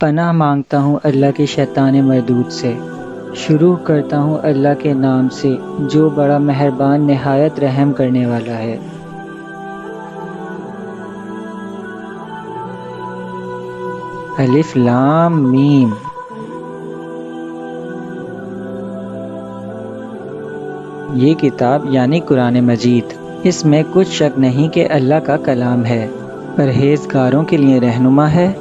پناہ مانگتا ہوں اللہ کے شیطان مردود سے۔ شروع کرتا ہوں اللہ کے نام سے جو بڑا مہربان نہایت رحم کرنے والا ہے۔ الف لام میم۔ یہ کتاب یعنی قرآن مجید، اس میں کچھ شک نہیں کہ اللہ کا کلام ہے، پرہیزگاروں کے لیے رہنما ہے۔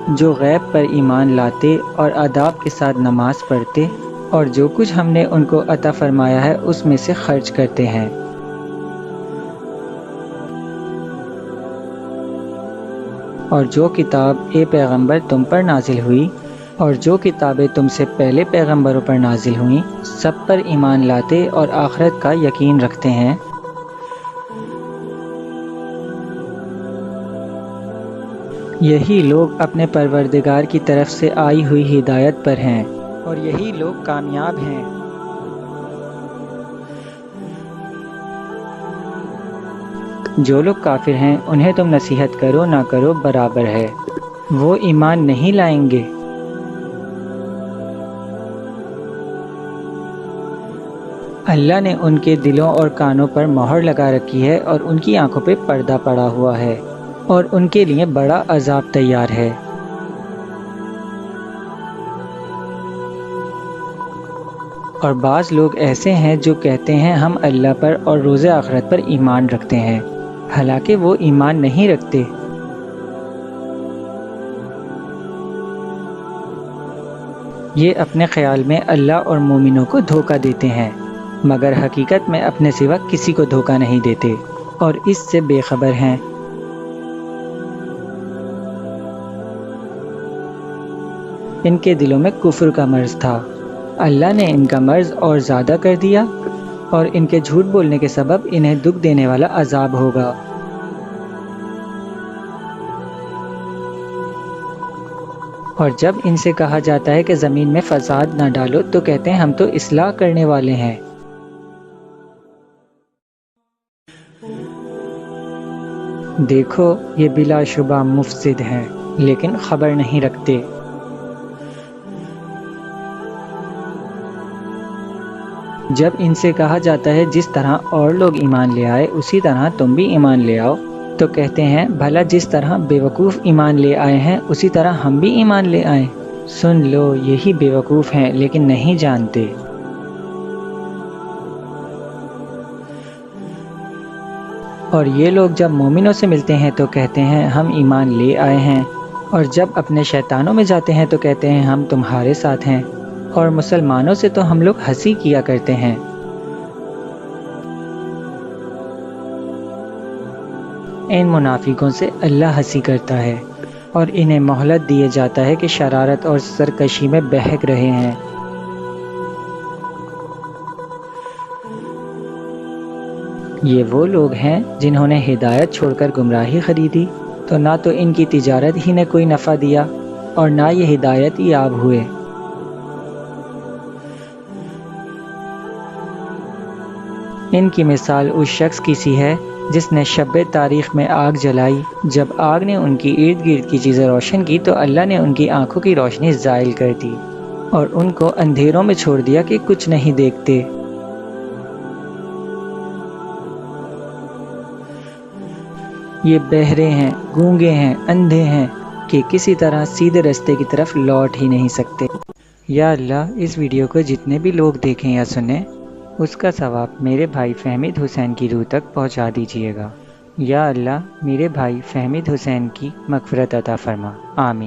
جو غیب پر ایمان لاتے اور آداب کے ساتھ نماز پڑھتے اور جو کچھ ہم نے ان کو عطا فرمایا ہے اس میں سے خرچ کرتے ہیں۔ اور جو کتاب اے پیغمبر تم پر نازل ہوئی اور جو کتابیں تم سے پہلے پیغمبروں پر نازل ہوئیں سب پر ایمان لاتے اور آخرت کا یقین رکھتے ہیں۔ یہی لوگ اپنے پروردگار کی طرف سے آئی ہوئی ہدایت پر ہیں اور یہی لوگ کامیاب ہیں۔ جو لوگ کافر ہیں انہیں تم نصیحت کرو نہ کرو برابر ہے، وہ ایمان نہیں لائیں گے۔ اللہ نے ان کے دلوں اور کانوں پر مہر لگا رکھی ہے اور ان کی آنکھوں پہ پردہ پڑا ہوا ہے اور ان کے لیے بڑا عذاب تیار ہے۔ اور بعض لوگ ایسے ہیں جو کہتے ہیں ہم اللہ پر اور روز آخرت پر ایمان رکھتے ہیں، حالانکہ وہ ایمان نہیں رکھتے۔ یہ اپنے خیال میں اللہ اور مومنوں کو دھوکہ دیتے ہیں، مگر حقیقت میں اپنے سوا کسی کو دھوکہ نہیں دیتے اور اس سے بے خبر ہیں۔ ان کے دلوں میں کفر کا مرض تھا، اللہ نے ان کا مرض اور زیادہ کر دیا اور ان کے جھوٹ بولنے کے سبب انہیں دکھ دینے والا عذاب ہوگا۔ اور جب ان سے کہا جاتا ہے کہ زمین میں فساد نہ ڈالو تو کہتے ہیں ہم تو اصلاح کرنے والے ہیں۔ دیکھو یہ بلا شبہ مفسد ہیں لیکن خبر نہیں رکھتے۔ جب ان سے کہا جاتا ہے جس طرح اور لوگ ایمان لے آئے اسی طرح تم بھی ایمان لے آؤ تو کہتے ہیں بھلا جس طرح بے وقوف ایمان لے آئے ہیں اسی طرح ہم بھی ایمان لے آئیں۔ سن لو یہی بے وقوف ہیں لیکن نہیں جانتے۔ اور یہ لوگ جب مومنوں سے ملتے ہیں تو کہتے ہیں ہم ایمان لے آئے ہیں، اور جب اپنے شیطانوں میں جاتے ہیں تو کہتے ہیں ہم تمہارے ساتھ ہیں، اور مسلمانوں سے تو ہم لوگ ہنسی کیا کرتے ہیں۔ ان منافقوں سے اللہ ہنسی کرتا ہے اور انہیں مہلت دیے جاتا ہے کہ شرارت اور سرکشی میں بہک رہے ہیں۔ یہ وہ لوگ ہیں جنہوں نے ہدایت چھوڑ کر گمراہی خریدی، تو نہ تو ان کی تجارت ہی نے کوئی نفع دیا اور نہ یہ ہدایت یاب ہوئے۔ ان کی مثال اس شخص کی سی ہے جس نے شب تاریخ میں آگ جلائی، جب آگ نے ان کی ارد گرد کی چیزیں روشن کی تو اللہ نے ان کی آنکھوں کی روشنی زائل کر دی اور ان کو اندھیروں میں چھوڑ دیا کہ کچھ نہیں دیکھتے۔ یہ بہرے ہیں، گونگے ہیں، اندھے ہیں کہ کسی طرح سیدھے راستے کی طرف لوٹ ہی نہیں سکتے۔ یا اللہ اس ویڈیو کو جتنے بھی لوگ دیکھیں یا سنیں اس کا ثواب میرے بھائی فہمید حسین کی روح تک پہنچا دیجیے گا۔ یا اللہ میرے بھائی فہمید حسین کی مغفرت عطا فرما، آمین۔